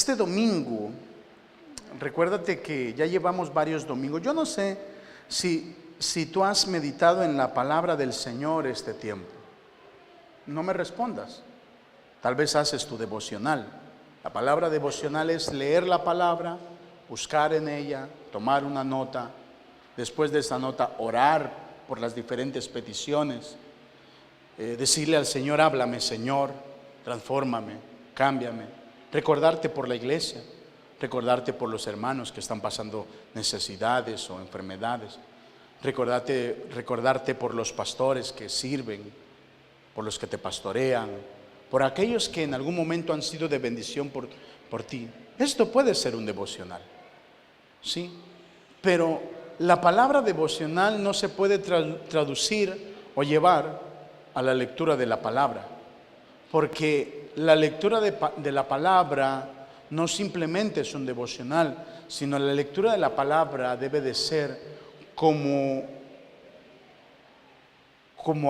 Este domingo, recuérdate que ya llevamos varios domingos. Yo no sé si tú has meditado en la palabra del Señor este tiempo. No me respondas. Tal vez haces tu devocional. La palabra devocional es leer la palabra, buscar en ella, tomar una nota. Después de esa nota, orar por las diferentes peticiones. Decirle al Señor: háblame, Señor, transfórmame, cámbiame. Recordarte por la iglesia, recordarte por los hermanos que están pasando necesidades o enfermedades. Recordarte por los pastores que sirven, por los que te pastorean, por aquellos que en algún momento han sido de bendición por ti. Esto puede ser un devocional, ¿sí? Pero la palabra devocional no se puede traducir o llevar a la lectura de la palabra, porque la lectura de la palabra no simplemente es un devocional, sino la lectura de la palabra debe de ser como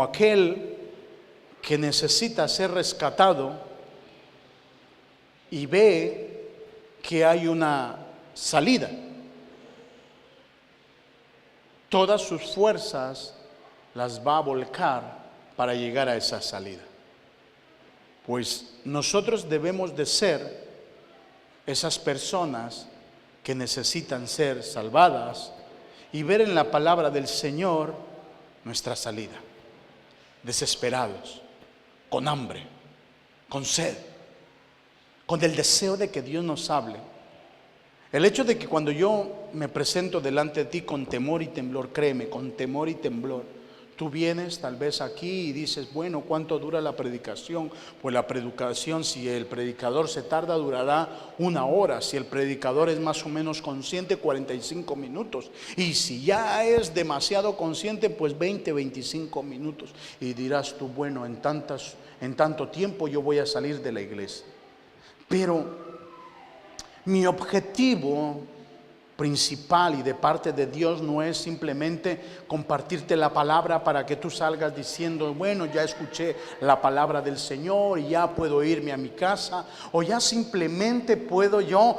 aquel que necesita ser rescatado y ve que hay una salida. Todas sus fuerzas las va a volcar para llegar a esa salida. Pues nosotros debemos de ser esas personas que necesitan ser salvadas y ver en la palabra del Señor nuestra salida. Desesperados, con hambre, con sed, con el deseo de que Dios nos hable. El hecho de que cuando yo me presento delante de ti con temor y temblor, créeme, con temor y temblor, tú vienes tal vez aquí y dices: bueno, ¿cuánto dura la predicación? Pues la predicación, si el predicador se tarda, durará 1 hora. Si el predicador es más o menos consciente, 45 minutos. Y si ya es demasiado consciente, pues 20, 25 minutos. Y dirás tú: bueno, en tanto tiempo yo voy a salir de la iglesia. Pero mi objetivo principal y de parte de Dios no es simplemente compartirte la palabra para que tú salgas diciendo: bueno, ya escuché la palabra del Señor y ya puedo irme a mi casa, o ya simplemente puedo yo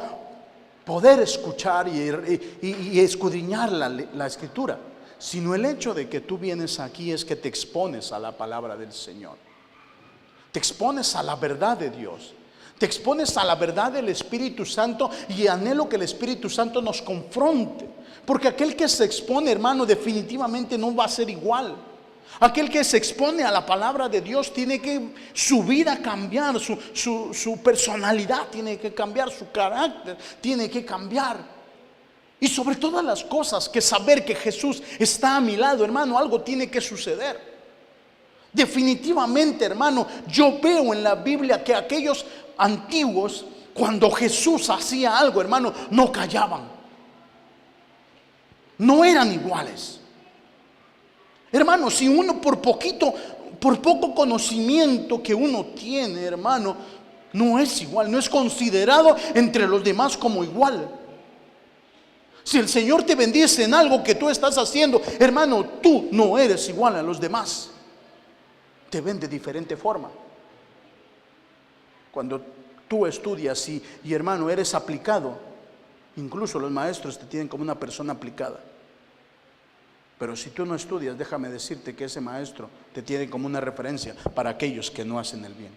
poder escuchar y escudriñar la escritura, sino el hecho de que tú vienes aquí es que te expones a la palabra del Señor, te expones a la verdad de Dios, te expones a la verdad del Espíritu Santo, y anhelo que el Espíritu Santo nos confronte, porque aquel que se expone, hermano, definitivamente no va a ser igual. Aquel que se expone a la palabra de Dios tiene que su vida cambiar, su personalidad tiene que cambiar, su carácter tiene que cambiar. Y sobre todas las cosas, que saber que Jesús está a mi lado, hermano, algo tiene que suceder. Definitivamente, hermano, yo veo en la Biblia que aquellos antiguos, cuando Jesús hacía algo, hermano, no callaban, no eran iguales. Hermano, si uno por poco conocimiento que uno tiene, hermano, no es igual, no es considerado entre los demás como igual. Si el Señor te bendice en algo que tú estás haciendo, hermano, tú no eres igual a los demás. Te ven de diferente forma. Cuando tú estudias y hermano, eres aplicado, incluso los maestros te tienen como una persona aplicada. Pero si tú no estudias, déjame decirte que ese maestro te tiene como una referencia para aquellos que no hacen el bien.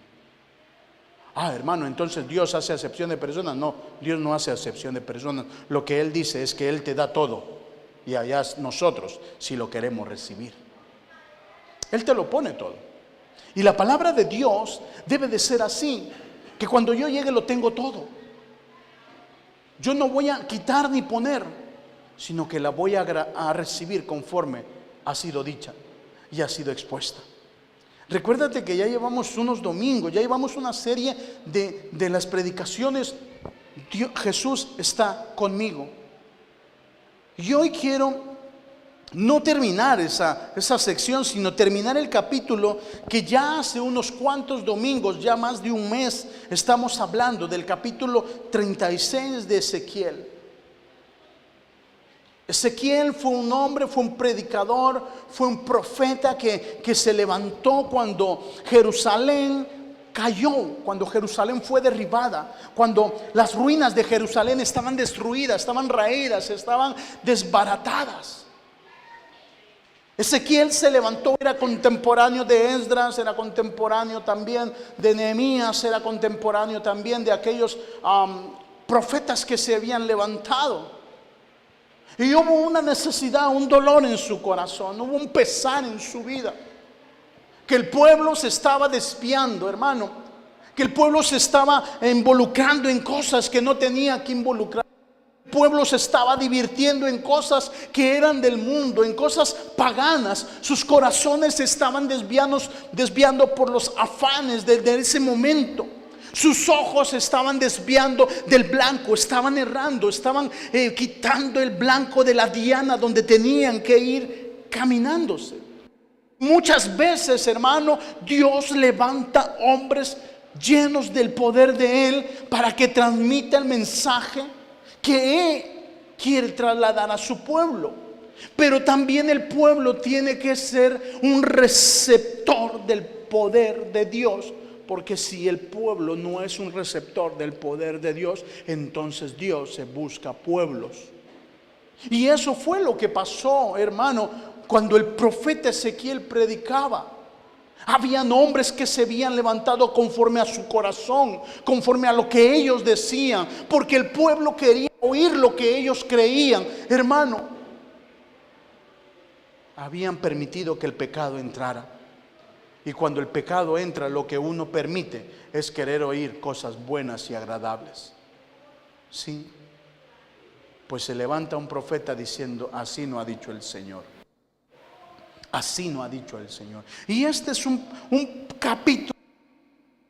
Hermano, entonces Dios hace acepción de personas. No, Dios no hace acepción de personas. Lo que Él dice es que Él te da todo, y allá nosotros si lo queremos recibir. Él te lo pone todo. Y la palabra de Dios debe de ser así, que cuando yo llegue lo tengo todo. Yo no voy a quitar ni poner, sino que la voy a recibir conforme ha sido dicha y ha sido expuesta. Recuérdate que ya llevamos unos domingos, ya llevamos una serie de las predicaciones. Jesús está conmigo. Y hoy quiero no terminar esa sección, sino terminar el capítulo que ya hace unos cuantos domingos, ya más de un mes, estamos hablando del capítulo 36 de Ezequiel. Ezequiel fue un hombre, fue un predicador, fue un profeta que se levantó cuando Jerusalén cayó, cuando Jerusalén fue derribada, cuando las ruinas de Jerusalén estaban destruidas, estaban raídas, estaban desbaratadas. Ezequiel se levantó, era contemporáneo de Esdras, era contemporáneo también de Nehemías, era contemporáneo también de aquellos profetas que se habían levantado. Y hubo una necesidad, un dolor en su corazón, hubo un pesar en su vida. Que el pueblo se estaba desviando, hermano. Que el pueblo se estaba involucrando en cosas que no tenía que involucrar. El pueblo se estaba divirtiendo en cosas que eran del mundo, en cosas paganas. Sus corazones se estaban desviando por los afanes de ese momento. Sus ojos estaban desviando del blanco, estaban errando, estaban quitando el blanco de la diana donde tenían que ir caminándose. Muchas veces, hermano, Dios levanta hombres llenos del poder de Él para que transmita el mensaje que Él quiere trasladar a su pueblo. Pero también el pueblo tiene que ser un receptor del poder de Dios. Porque si el pueblo no es un receptor del poder de Dios, entonces Dios se busca pueblos. Y eso fue lo que pasó, hermano, cuando el profeta Ezequiel predicaba. Habían hombres que se habían levantado conforme a su corazón, conforme a lo que ellos decían, porque el pueblo quería oír lo que ellos creían. Hermano, habían permitido que el pecado entrara. Y cuando el pecado entra, lo que uno permite es querer oír cosas buenas y agradables. Sí, pues se levanta un profeta diciendo: así no ha dicho el Señor. Así no ha dicho el Señor. Y este es un capítulo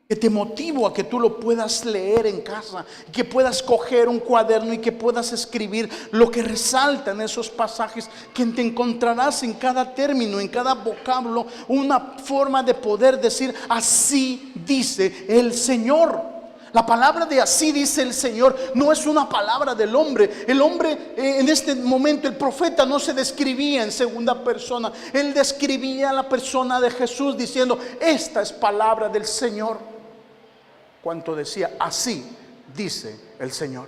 que te motivo a que tú lo puedas leer en casa, que puedas coger un cuaderno y que puedas escribir lo que resalta en esos pasajes, que te encontrarás en cada término, en cada vocablo, una forma de poder decir: así dice el Señor. La palabra de así dice el Señor no es una palabra del hombre. El hombre en este momento, el profeta no se describía en segunda persona. Él describía a la persona de Jesús diciendo: esta es palabra del Señor. Cuanto decía: así dice el Señor.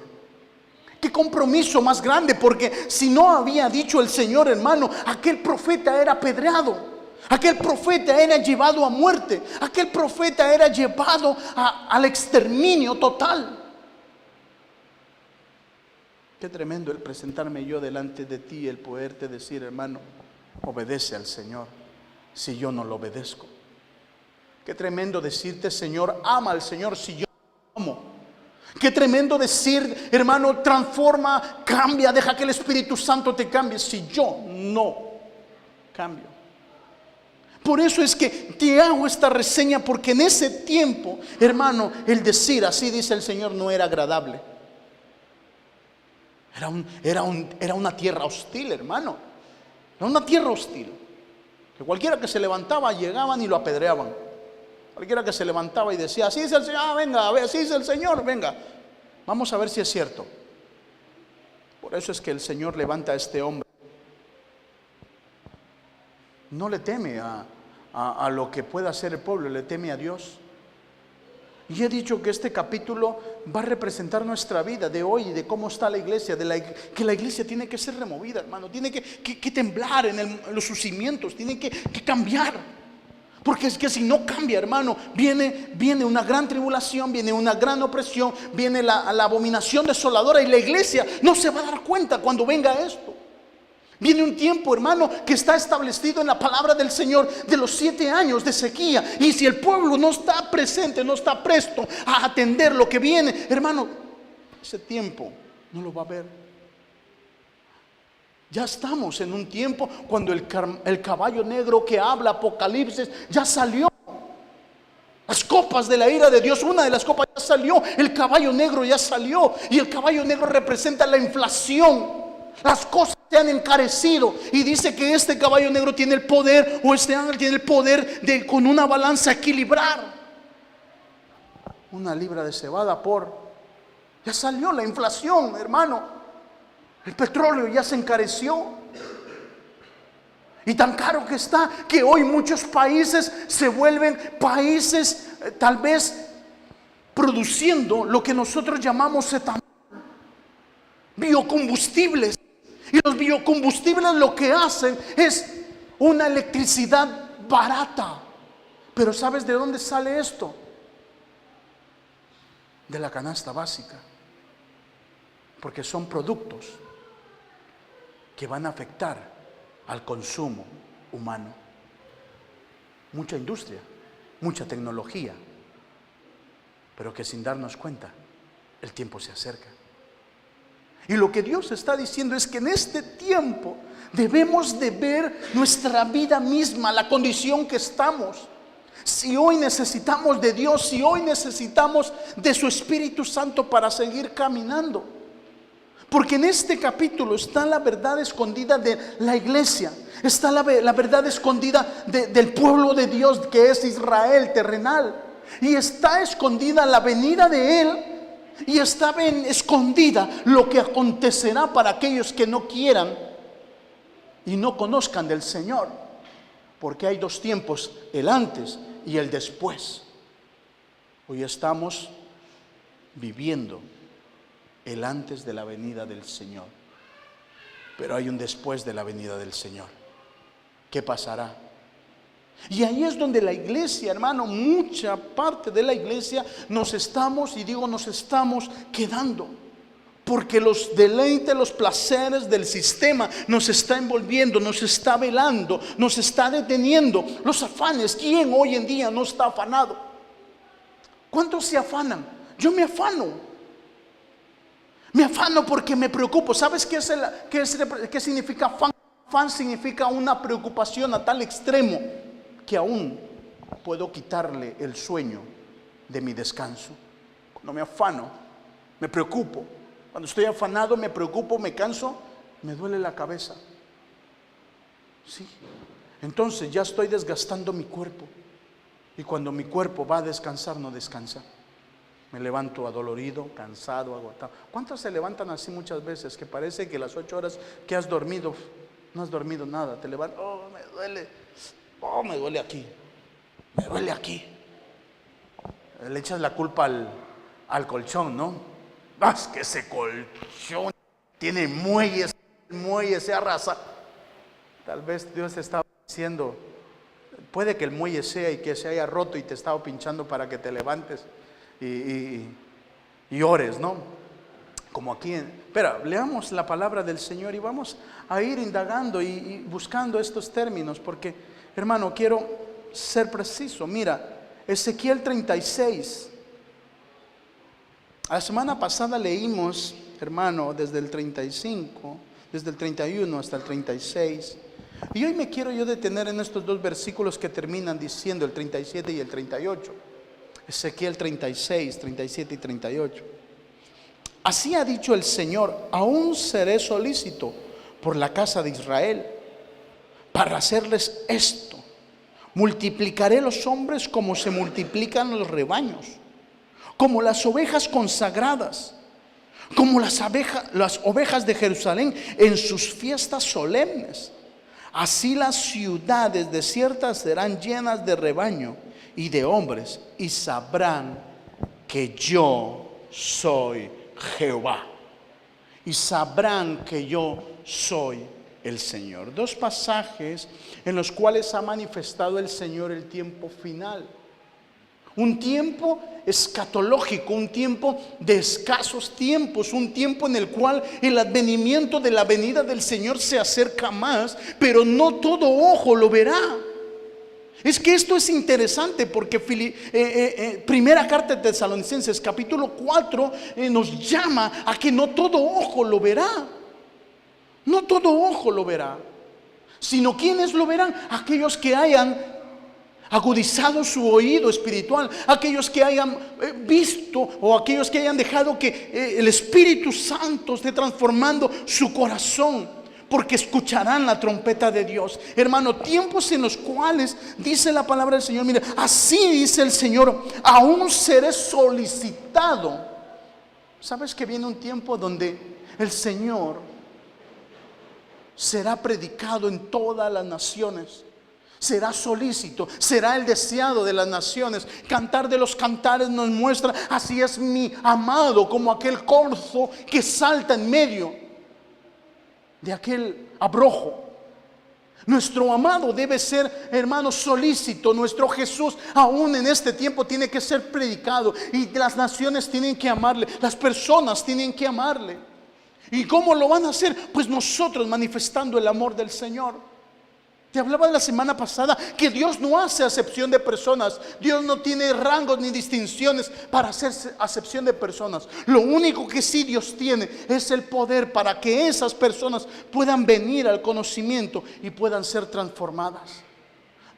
Qué compromiso más grande, porque si no había dicho el Señor, hermano, aquel profeta era apedreado. Aquel profeta era llevado a muerte. Aquel profeta era llevado al exterminio total. Qué tremendo el presentarme yo delante de ti, el poderte decir: hermano, obedece al Señor, si yo no lo obedezco. Qué tremendo decirte: Señor, ama al Señor, si yo no amo. Qué tremendo decir: hermano, transforma, cambia, deja que el Espíritu Santo te cambie, si yo no cambio. Por eso es que te hago esta reseña, porque en ese tiempo, hermano, el decir así dice el Señor no era agradable. Era una tierra hostil, hermano. Era una tierra hostil. Que cualquiera que se levantaba, llegaban y lo apedreaban. Cualquiera que se levantaba y decía: así dice el Señor, venga, a ver, así dice el Señor, venga, vamos a ver si es cierto. Por eso es que el Señor levanta a este hombre. No le teme a lo que pueda hacer el pueblo, le teme a Dios. Y he dicho que este capítulo va a representar nuestra vida de hoy, de cómo está la iglesia, que la iglesia tiene que ser removida, hermano, tiene que temblar en sus cimientos, tiene que cambiar. Porque es que si no cambia, hermano, viene una gran tribulación, viene una gran opresión, viene la abominación desoladora, y la iglesia no se va a dar cuenta cuando venga esto. Viene un tiempo, hermano, que está establecido en la palabra del Señor, de los 7 años de sequía. Y si el pueblo no está presente, no está presto a atender lo que viene, hermano, ese tiempo no lo va a ver. Ya estamos en un tiempo cuando el caballo negro que habla Apocalipsis ya salió. Las copas de la ira de Dios, una de las copas ya salió, el caballo negro ya salió. Y el caballo negro representa la inflación. Las cosas se han encarecido, y dice que este caballo negro tiene el poder, o este ángel tiene el poder de con una balanza equilibrar una libra de cebada ya salió la inflación, hermano. El petróleo ya se encareció, y tan caro que está que hoy muchos países se vuelven países tal vez produciendo lo que nosotros llamamos etanol, biocombustibles. Y los biocombustibles lo que hacen es una electricidad barata. Pero ¿sabes de dónde sale esto? De la canasta básica. Porque son productos que van a afectar al consumo humano. Mucha industria, mucha tecnología, pero que sin darnos cuenta, el tiempo se acerca. Y lo que Dios está diciendo es que en este tiempo debemos de ver nuestra vida misma, la condición que estamos. Si hoy necesitamos de Dios, si hoy necesitamos de su Espíritu Santo para seguir caminando. Porque en este capítulo está la verdad escondida de la iglesia. Está la verdad escondida del pueblo de Dios, que es Israel terrenal. Y está escondida la venida de Él. Y está escondida lo que acontecerá para aquellos que no quieran y no conozcan del Señor. Porque hay dos tiempos, el antes y el después. Hoy estamos viviendo el antes de la venida del Señor, pero hay un después de la venida del Señor. ¿Qué pasará? Y ahí es donde la iglesia, hermano, mucha parte de la iglesia nos estamos quedando. Porque los deleites, los placeres del sistema nos está envolviendo, nos está velando, nos está deteniendo. Los afanes, ¿quién hoy en día no está afanado? ¿Cuántos se afanan? Yo me afano. Me afano porque me preocupo. ¿Sabes qué significa afán? Afán significa una preocupación a tal extremo que aún puedo quitarle el sueño de mi descanso. Cuando me afano, me preocupo. Cuando estoy afanado, me preocupo, me canso, me duele la cabeza. Sí. Entonces ya estoy desgastando mi cuerpo. Y cuando mi cuerpo va a descansar, no descansa. Me levanto adolorido, cansado, agotado. ¿Cuántos se levantan así muchas veces? Que parece que las 8 horas que has dormido, no has dormido nada. Te levantas, me duele aquí. Me duele aquí. Le echas la culpa al colchón, ¿no? Es que ese colchón tiene muelles, el muelle se arrasa. Tal vez Dios estaba diciendo, puede que el muelle sea y que se haya roto y te estaba pinchando para que te levantes y ores, ¿no? Como aquí. Pero leamos la palabra del Señor y vamos a ir indagando y buscando estos términos, porque, hermano, quiero ser preciso. Mira, Ezequiel 36. La semana pasada leímos, hermano, desde el 35, desde el 31 hasta el 36. Y hoy me quiero yo detener en estos dos versículos que terminan diciendo el 37 y el 38. Ezequiel 36, 37 y 38. Así ha dicho el Señor: aún seré solícito por la casa de Israel para hacerles esto. Multiplicaré los hombres como se multiplican los rebaños, como las ovejas consagradas, como las ovejas de Jerusalén en sus fiestas solemnes. Así las ciudades desiertas serán llenas de rebaño y de hombres, y sabrán que yo soy Jehová. Y sabrán que yo soy el Señor. Dos pasajes en los cuales ha manifestado el Señor el tiempo final. Un tiempo escatológico, un tiempo de escasos tiempos, un tiempo en el cual el advenimiento de la venida del Señor se acerca más, pero no todo ojo lo verá. Es que esto es interesante porque primera carta de Tesalonicenses capítulo 4 nos llama a que no todo ojo lo verá. No todo ojo lo verá, sino ¿quiénes lo verán? Aquellos que hayan agudizado su oído espiritual, aquellos que hayan visto o aquellos que hayan dejado que el Espíritu Santo esté transformando su corazón. Porque escucharán la trompeta de Dios. Hermano, tiempos en los cuales dice la palabra del Señor, mire, así dice el Señor: aún seré solicitado. ¿Sabes que viene un tiempo donde el Señor será predicado en todas las naciones? será solícito, será el deseado de las naciones. Cantar de los cantares nos muestra, así es mi amado, como aquel corzo que salta en medio de aquel abrojo. Nuestro amado debe ser, hermano, solícito. Nuestro Jesús aún en este tiempo tiene que ser predicado, y las naciones tienen que amarle, las personas tienen que amarle. ¿Y cómo lo van a hacer? Pues nosotros manifestando el amor del Señor. Te hablaba la semana pasada que Dios no hace acepción de personas. Dios no tiene rangos ni distinciones para hacer acepción de personas. Lo único que sí Dios tiene es el poder para que esas personas puedan venir al conocimiento y puedan ser transformadas.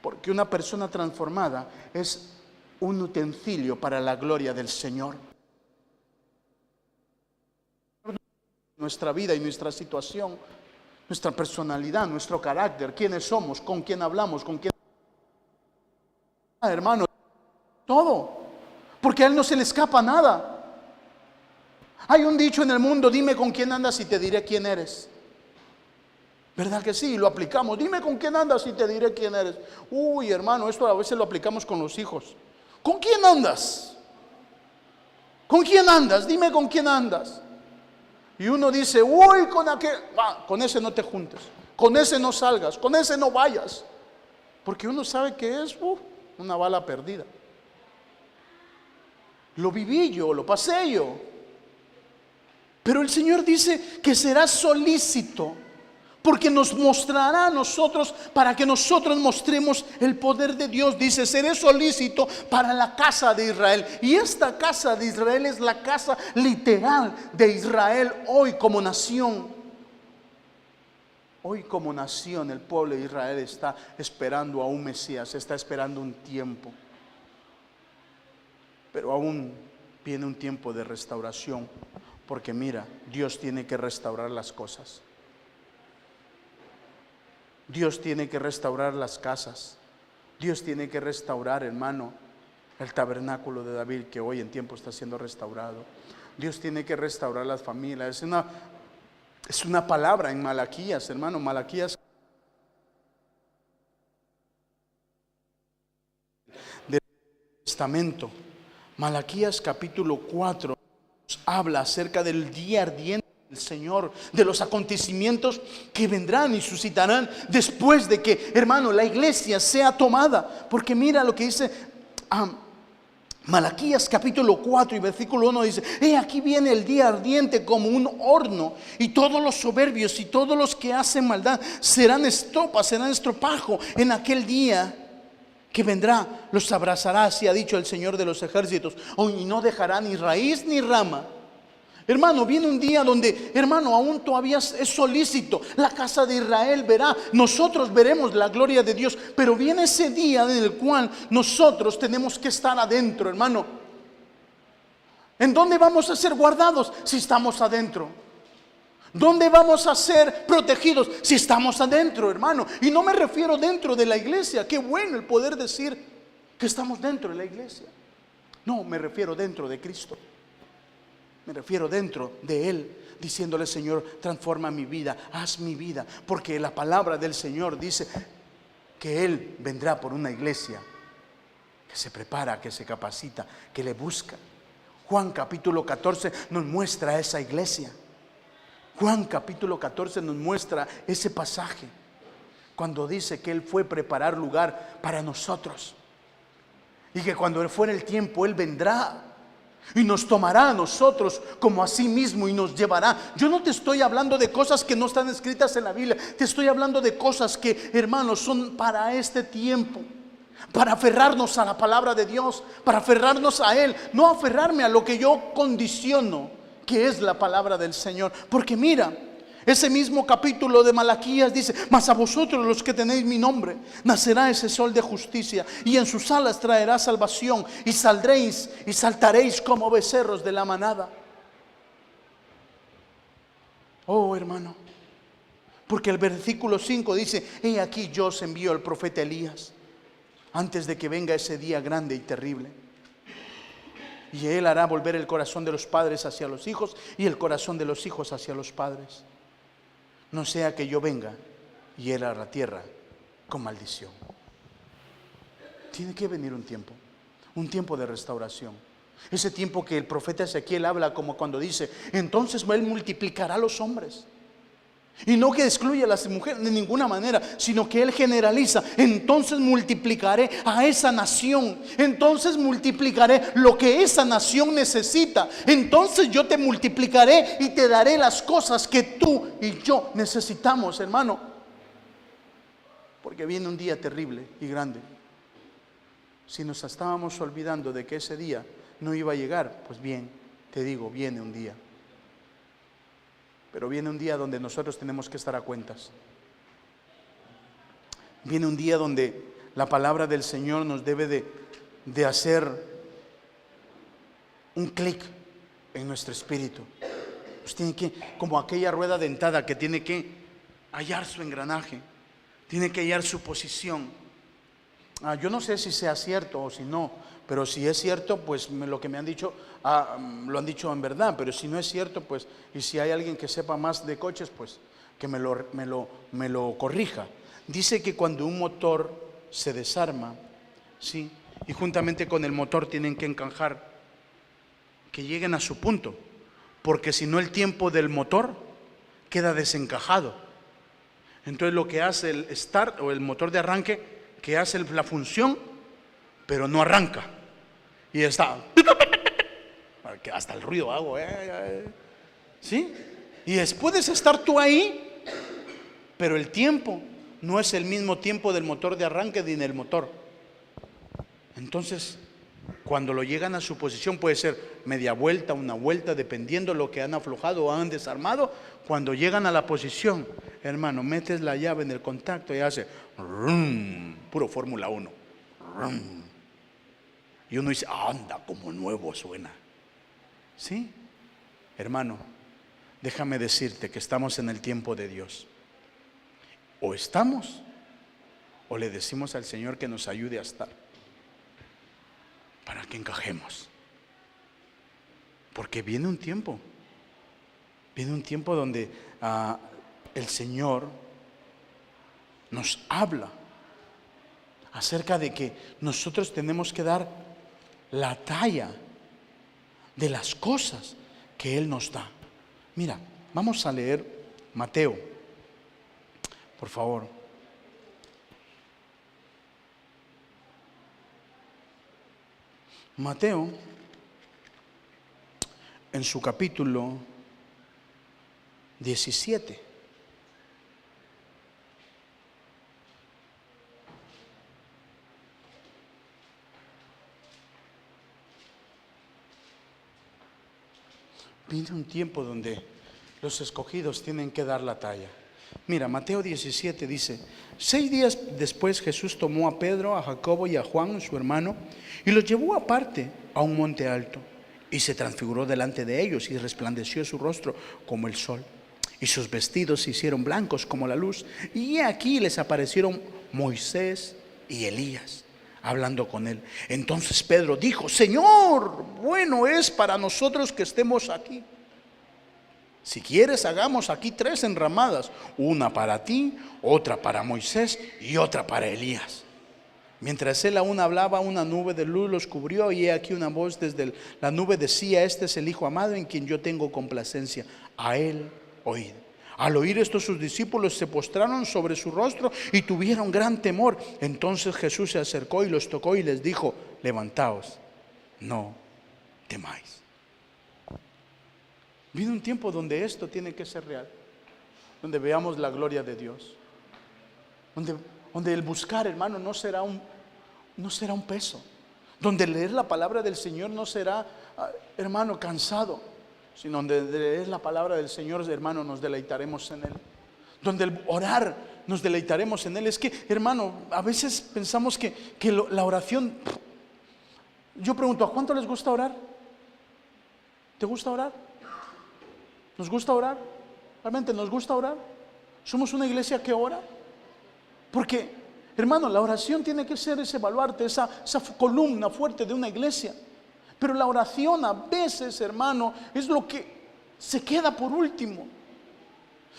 Porque una persona transformada es un utensilio para la gloria del Señor. Nuestra vida y nuestra situación, nuestra personalidad, nuestro carácter, quiénes somos, con quién hablamos, con quién... hermano, todo. Porque a Él no se le escapa nada. Hay un dicho en el mundo: dime con quién andas y te diré quién eres. ¿Verdad que sí? Lo aplicamos. Dime con quién andas y te diré quién eres. Uy, hermano, esto a veces lo aplicamos con los hijos. ¿Con quién andas? ¿Con quién andas? Dime con quién andas. Y uno dice: uy, con aquel, con ese no te juntes, con ese no salgas, con ese no vayas. Porque uno sabe que es una bala perdida. Lo viví yo, lo pasé yo. Pero el Señor dice que será solícito, porque nos mostrará a nosotros, para que nosotros mostremos el poder de Dios. Dice: seré solícito para la casa de Israel. Y esta casa de Israel es la casa literal de Israel hoy como nación. Hoy como nación el pueblo de Israel está esperando a un Mesías, está esperando un tiempo. Pero aún viene un tiempo de restauración, porque mira, Dios tiene que restaurar las cosas. Dios tiene que restaurar las casas. Dios tiene que restaurar, hermano, el tabernáculo de David, que hoy en tiempo está siendo restaurado. Dios tiene que restaurar las familias. Es una palabra en Malaquías, hermano. Malaquías del Testamento. Malaquías capítulo 4 nos habla acerca del día ardiente del Señor, de los acontecimientos que vendrán y suscitarán después de que, hermano, la iglesia sea tomada. Porque mira lo que dice Malaquías capítulo 4 y versículo 1, dice: he aquí viene el día ardiente como un horno, y todos los soberbios y todos los que hacen maldad serán estopa, serán estropajo en aquel día que vendrá. Los abrazará, así ha dicho el Señor de los ejércitos, y no dejará ni raíz ni rama. Hermano, viene un día donde, hermano, aún todavía es solícito. La casa de Israel verá, nosotros veremos la gloria de Dios. Pero viene ese día en el cual nosotros tenemos que estar adentro, hermano. ¿En dónde vamos a ser guardados? Si estamos adentro. ¿Dónde vamos a ser protegidos? Si estamos adentro, hermano. Y no me refiero dentro de la iglesia. Qué bueno el poder decir que estamos dentro de la iglesia. No, me refiero dentro de Cristo. Me refiero dentro de Él, diciéndole: Señor, transforma mi vida, haz mi vida. Porque la palabra del Señor dice que Él vendrá por una iglesia que se prepara, que se capacita, que le busca. Juan capítulo 14 nos muestra esa iglesia. Juan capítulo 14 nos muestra ese pasaje, cuando dice que Él fue a preparar lugar para nosotros, y que cuando fuera el tiempo Él vendrá y nos tomará a nosotros como a sí mismo y nos llevará. Yo no te estoy hablando de cosas que no están escritas en la Biblia. Te estoy hablando de cosas que, hermanos, son para este tiempo, para aferrarnos a la palabra de Dios, para aferrarnos a Él. No aferrarme a lo que yo condiciono, que es la palabra del Señor. Porque mira, ese mismo capítulo de Malaquías dice: mas a vosotros los que tenéis mi nombre nacerá ese sol de justicia, y en sus alas traerá salvación, y saldréis y saltaréis como becerros de la manada. Oh, hermano, porque el versículo 5 dice: he aquí yo os envío al profeta Elías antes de que venga ese día grande y terrible, y él hará volver el corazón de los padres hacia los hijos y el corazón de los hijos hacia los padres, no sea que yo venga y hiera la tierra con maldición. tiene que venir un tiempo de restauración. Ese tiempo que el profeta Ezequiel habla, como cuando dice: entonces Él multiplicará a los hombres. Y no que excluya a las mujeres de ninguna manera, sino que Él generaliza: entonces multiplicaré a esa nación, entonces multiplicaré lo que esa nación necesita, entonces yo te multiplicaré y te daré las cosas que tú y yo necesitamos, hermano. Porque viene un día terrible y grande. Si nos estábamos olvidando de que ese día no iba a llegar, pues bien, te digo, viene un día. Pero viene un día donde nosotros tenemos que estar a cuentas. Viene un día donde la palabra del Señor nos debe de hacer un clic en nuestro espíritu. Pues tiene que, como aquella rueda dentada que tiene que hallar su engranaje, tiene que hallar su posición. Yo no sé si sea cierto o si no, pero si es cierto, pues lo que me han dicho, lo han dicho en verdad. Pero si no es cierto, pues, y si hay alguien que sepa más de coches, pues que me lo corrija. Dice que cuando un motor se desarma, ¿sí?, y juntamente con el motor tienen que encajar, que lleguen a su punto, porque si no el tiempo del motor queda desencajado. Entonces lo que hace el start o el motor de arranque, que hace la función, pero no arranca. Y está, que hasta el ruido hago, ¿sí? Y puedes estar tú ahí, pero el tiempo no es el mismo tiempo del motor de arranque ni del motor. Entonces, cuando lo llegan a su posición, puede ser media vuelta, una vuelta, dependiendo lo que han aflojado o han desarmado. Cuando llegan a la posición, hermano, metes la llave en el contacto y hace puro Fórmula 1. Y uno dice: anda, como nuevo suena. ¿Sí? Hermano, déjame decirte que estamos en el tiempo de Dios. O estamos, o le decimos al Señor que nos ayude a estar, para que encajemos. Porque viene un tiempo donde el Señor nos habla acerca de que nosotros tenemos que dar la talla de las cosas que Él nos da. Mira, vamos a leer Mateo, por favor. Mateo, en su capítulo 17. Viene un tiempo donde los escogidos tienen que dar la talla. Mira, Mateo 17 dice: 6 días después Jesús tomó a Pedro, a Jacobo y a Juan, su hermano, y los llevó aparte a un monte alto, y se transfiguró delante de ellos, y resplandeció su rostro como el sol, y sus vestidos se hicieron blancos como la luz. Y aquí les aparecieron Moisés y Elías, hablando con él. Entonces Pedro dijo: Señor, bueno es para nosotros que estemos aquí. Si quieres, hagamos aquí 3 enramadas, una para ti, otra para Moisés y otra para Elías. Mientras él aún hablaba, una nube de luz los cubrió, y he aquí una voz desde la nube decía: Este es el Hijo amado en quien yo tengo complacencia, a él oíd. Al oír esto, sus discípulos se postraron sobre su rostro y tuvieron gran temor. Entonces Jesús se acercó y los tocó y les dijo: levantaos, no temáis. Viene un tiempo donde esto tiene que ser real, donde veamos la gloria de Dios, donde el buscar, hermano, no será un peso, donde leer la palabra del Señor no será, hermano, cansado, sino donde leer la palabra del Señor, hermano, nos deleitaremos en Él. Donde el orar nos deleitaremos en Él. Es que, hermano, a veces pensamos que la oración, yo pregunto: ¿a cuánto les gusta orar? ¿Te gusta orar? ¿Nos gusta orar? ¿Realmente nos gusta orar? ¿Somos una iglesia que ora? Porque, hermano, la oración tiene que ser ese baluarte, esa columna fuerte de una iglesia. Pero la oración a veces, hermano, es lo que se queda por último.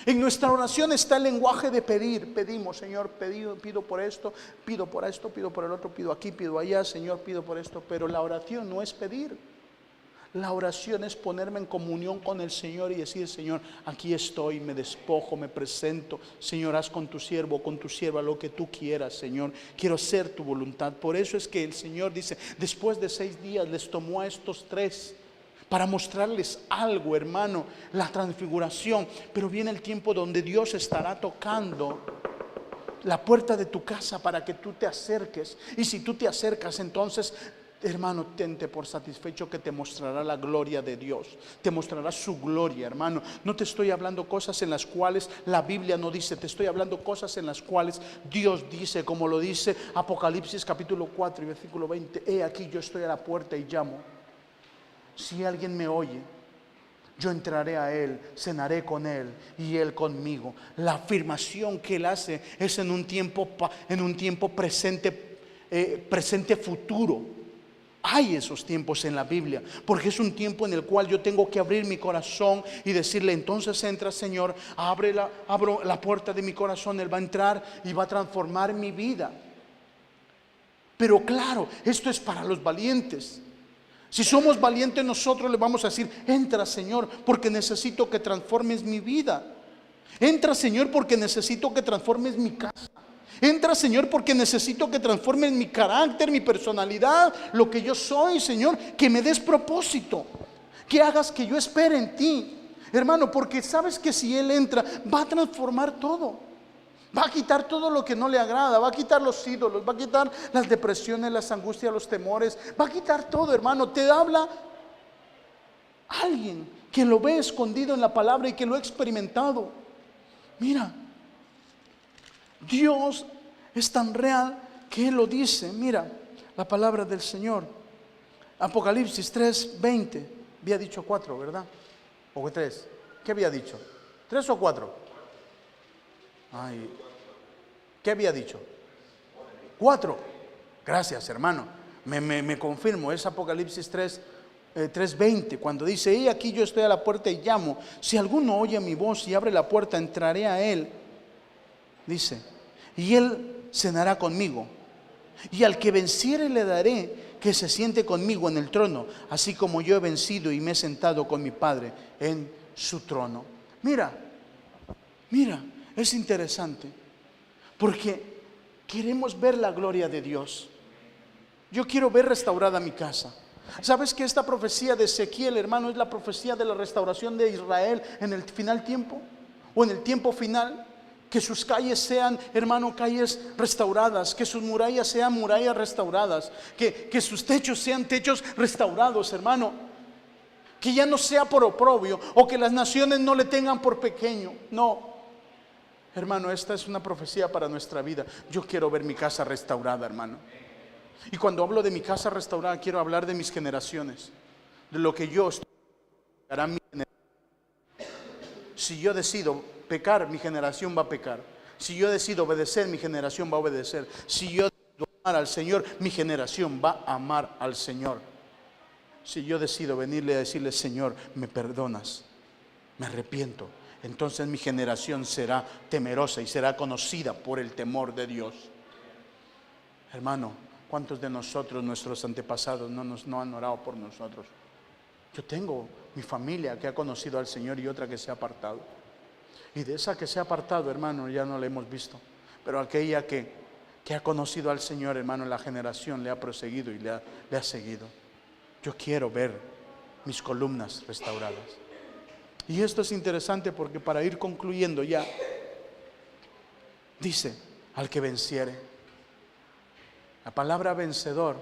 En nuestra oración está el lenguaje de pedir. Pedimos, Señor, pido por esto, pido por esto, pido por el otro, pido aquí, pido allá, Señor, pido por esto. Pero la oración no es pedir. La oración es ponerme en comunión con el Señor y decir: Señor, aquí estoy, me despojo, me presento. Señor, haz con tu siervo, con tu sierva lo que tú quieras, Señor. Quiero hacer tu voluntad. Por eso es que el Señor dice, después de 6 días les tomó a estos 3 para mostrarles algo, hermano, la transfiguración. Pero viene el tiempo donde Dios estará tocando la puerta de tu casa para que tú te acerques. Y si tú te acercas, entonces, hermano, tente por satisfecho que te mostrará la gloria de Dios. Te mostrará su gloria, hermano. No te estoy hablando cosas en las cuales la Biblia no dice. Te estoy hablando cosas en las cuales Dios dice, como lo dice Apocalipsis capítulo 4 y versículo 20. He aquí, yo estoy a la puerta y llamo. Si alguien me oye, yo entraré a él, cenaré con él y él conmigo. La afirmación que él hace es en un tiempo presente, presente futuro. Hay esos tiempos en la Biblia, porque es un tiempo en el cual yo tengo que abrir mi corazón y decirle: entonces entra, Señor, abro la puerta de mi corazón. Él va a entrar y va a transformar mi vida. Pero claro, esto es para los valientes. Si somos valientes, nosotros le vamos a decir: entra, Señor, porque necesito que transformes mi vida. Entra, Señor, porque necesito que transformes mi casa. Entra, Señor, porque necesito que transformes mi carácter, mi personalidad, lo que yo soy, Señor. Que me des propósito, que hagas que yo espere en ti, hermano, porque sabes que si Él entra, va a transformar todo. Va a quitar todo lo que no le agrada. Va a quitar los ídolos, va a quitar las depresiones, las angustias, los temores. Va a quitar todo, hermano. Te habla alguien que lo ve escondido en la palabra y que lo ha experimentado. Mira, Dios es tan real que Él lo dice. Mira la palabra del Señor. Apocalipsis 3:20. Había dicho 4, ¿verdad? ¿O 3? ¿Qué había dicho? ¿3 o 4? Ay, ¿qué había dicho? 4. Gracias, hermano. Me confirmo. Es Apocalipsis 3:20, cuando dice: y aquí yo estoy a la puerta y llamo. Si alguno oye mi voz y abre la puerta, entraré a él. Dice: y él cenará conmigo. Y al que venciere le daré que se siente conmigo en el trono, así como yo he vencido y me he sentado con mi Padre en su trono. Mira, es interesante, porque queremos ver la gloria de Dios. Yo quiero ver restaurada mi casa. ¿Sabes que esta profecía de Ezequiel, hermano, es la profecía de la restauración de Israel en el final tiempo? O en el tiempo final. Que sus calles sean, hermano, calles restauradas. Que sus murallas sean murallas restauradas. Que sus techos sean techos restaurados, hermano. Que ya no sea por oprobio, o que las naciones no le tengan por pequeño. No, hermano, esta es una profecía para nuestra vida. Yo quiero ver mi casa restaurada, hermano. Y cuando hablo de mi casa restaurada, quiero hablar de mis generaciones, de lo que yo estoy. Si yo decido pecar, mi generación va a pecar. Si yo decido obedecer, mi generación va a obedecer. Si yo decido amar al Señor, mi generación va a amar al Señor. Si yo decido venirle a decirle: Señor, me perdonas, me arrepiento, entonces mi generación será temerosa y será conocida por el temor de Dios. Hermano, ¿cuántos de nosotros, nuestros antepasados, no han orado por nosotros? Yo tengo mi familia que ha conocido al Señor y otra que se ha apartado. Y de esa que se ha apartado, hermano, ya no la hemos visto. Pero aquella que ha conocido al Señor, hermano, la generación le ha proseguido y le ha seguido. Yo quiero ver mis columnas restauradas. Y esto es interesante porque, para ir concluyendo ya, dice: al que venciere. La palabra vencedor,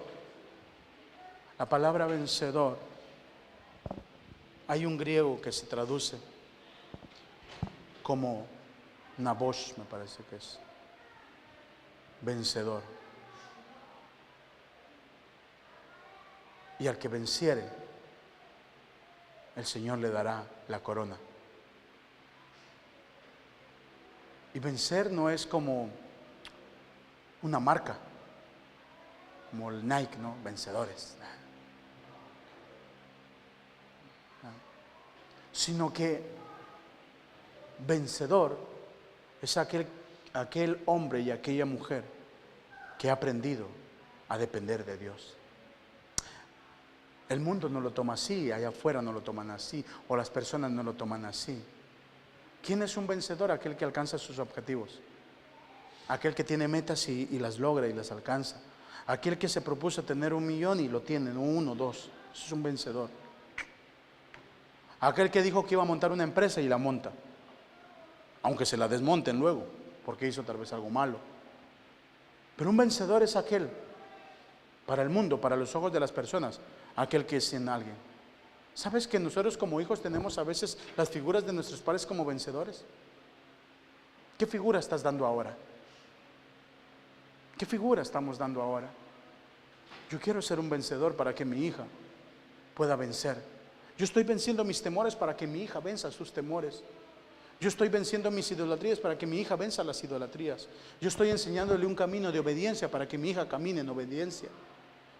hay un griego que se traduce como Nabosh, me parece que es vencedor. Y al que venciere, el Señor le dará la corona. Y vencer no es como una marca, como el Nike, ¿no? Vencedores. Sino que Vencedor es aquel hombre y aquella mujer que ha aprendido a depender de Dios. El mundo no lo toma así, allá afuera no lo toman así, o las personas no lo toman así. ¿Quién es un vencedor? Aquel que alcanza sus objetivos, aquel que tiene metas y las logra y las alcanza, aquel que se propuso tener 1 millón y lo tiene, no 1, 2, eso es un vencedor. Aquel que dijo que iba a montar una empresa y la monta, aunque se la desmonten luego, porque hizo tal vez algo malo. Pero un vencedor es aquel, para el mundo, para los ojos de las personas, aquel que es en alguien. ¿Sabes que nosotros como hijos tenemos a veces las figuras de nuestros padres como vencedores? ¿Qué figura estás dando ahora? ¿Qué figura estamos dando ahora? Yo quiero ser un vencedor para que mi hija pueda vencer. Yo estoy venciendo mis temores para que mi hija venza sus temores. Yo estoy venciendo mis idolatrías para que mi hija venza las idolatrías. Yo estoy enseñándole un camino de obediencia para que mi hija camine en obediencia.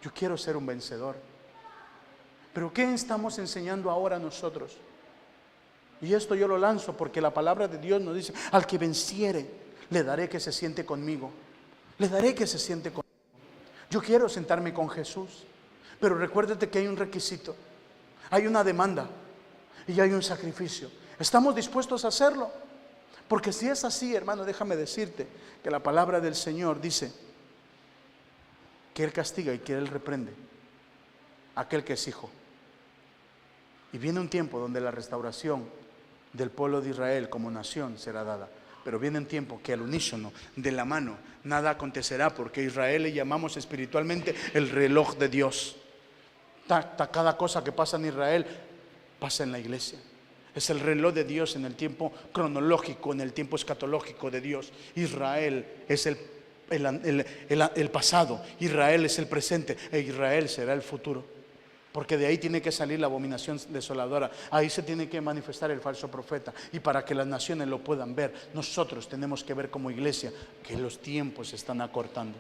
Yo quiero ser un vencedor. Pero ¿qué estamos enseñando ahora nosotros? Y esto yo lo lanzo porque la palabra de Dios nos dice: al que venciere, le daré que se siente conmigo. Le daré que se siente conmigo. Yo quiero sentarme con Jesús, pero recuérdate que hay un requisito, hay una demanda y hay un sacrificio. ¿Estamos dispuestos a hacerlo? Porque si es así, hermano, déjame decirte que la palabra del Señor dice que Él castiga y que Él reprende a aquel que es hijo. Y viene un tiempo donde la restauración del pueblo de Israel como nación será dada. Pero viene un tiempo que al unísono, de la mano, nada acontecerá, porque a Israel le llamamos espiritualmente el reloj de Dios. Cada cosa que pasa en Israel pasa en la iglesia. Es el reloj de Dios en el tiempo cronológico, en el tiempo escatológico de Dios. Israel es el pasado, Israel es el presente e Israel será el futuro. Porque de ahí tiene que salir la abominación desoladora. Ahí se tiene que manifestar el falso profeta. Y para que las naciones lo puedan ver, nosotros tenemos que ver como iglesia que los tiempos se están acortando.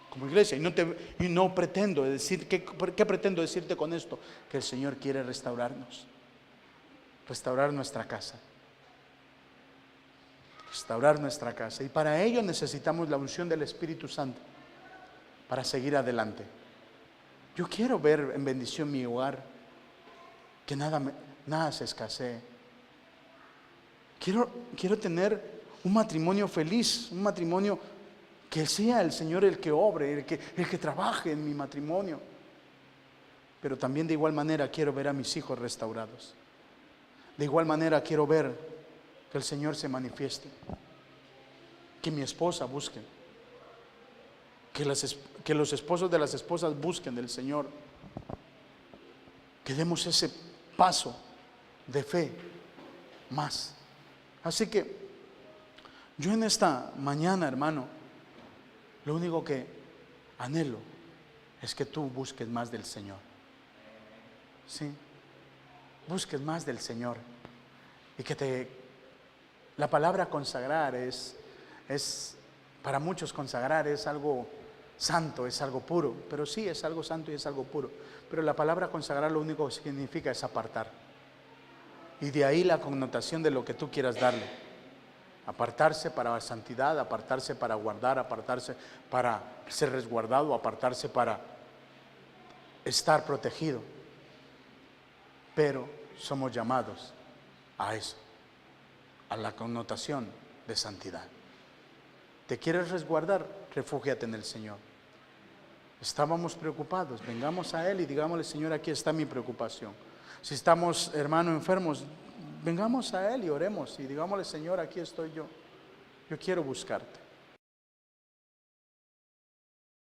Como iglesia. Y no pretendo decir, ¿qué pretendo decirte con esto? Que el Señor quiere restaurarnos. Restaurar nuestra casa. Restaurar nuestra casa. Y para ello necesitamos la unción del Espíritu Santo para seguir adelante. Yo quiero ver en bendición mi hogar, que nada se escasee. Quiero tener un matrimonio feliz, un matrimonio que sea el Señor el que obre, el que trabaje en mi matrimonio. Pero también de igual manera quiero ver a mis hijos restaurados. De igual manera quiero ver que el Señor se manifieste, que mi esposa busque, que los esposos de las esposas busquen del Señor, que demos ese paso de fe más. Así que yo en esta mañana, hermano, lo único que anhelo es que tú busques más del Señor. Sí, busques más del Señor. Y que la palabra consagrar es para muchos consagrar es algo santo, es algo puro. Pero sí, es algo santo y es algo puro. Pero la palabra consagrar lo único que significa es apartar. Y de ahí la connotación de lo que tú quieras darle. Apartarse para la santidad, apartarse para guardar, apartarse para ser resguardado, apartarse para estar protegido. Pero somos llamados a eso, a la connotación de santidad. ¿Te quieres resguardar? Refúgiate en el Señor. Estábamos preocupados, vengamos a Él y digámosle: Señor, aquí está mi preocupación. Si estamos, hermano, enfermos, vengamos a Él y oremos y digámosle: Señor, aquí estoy yo quiero buscarte.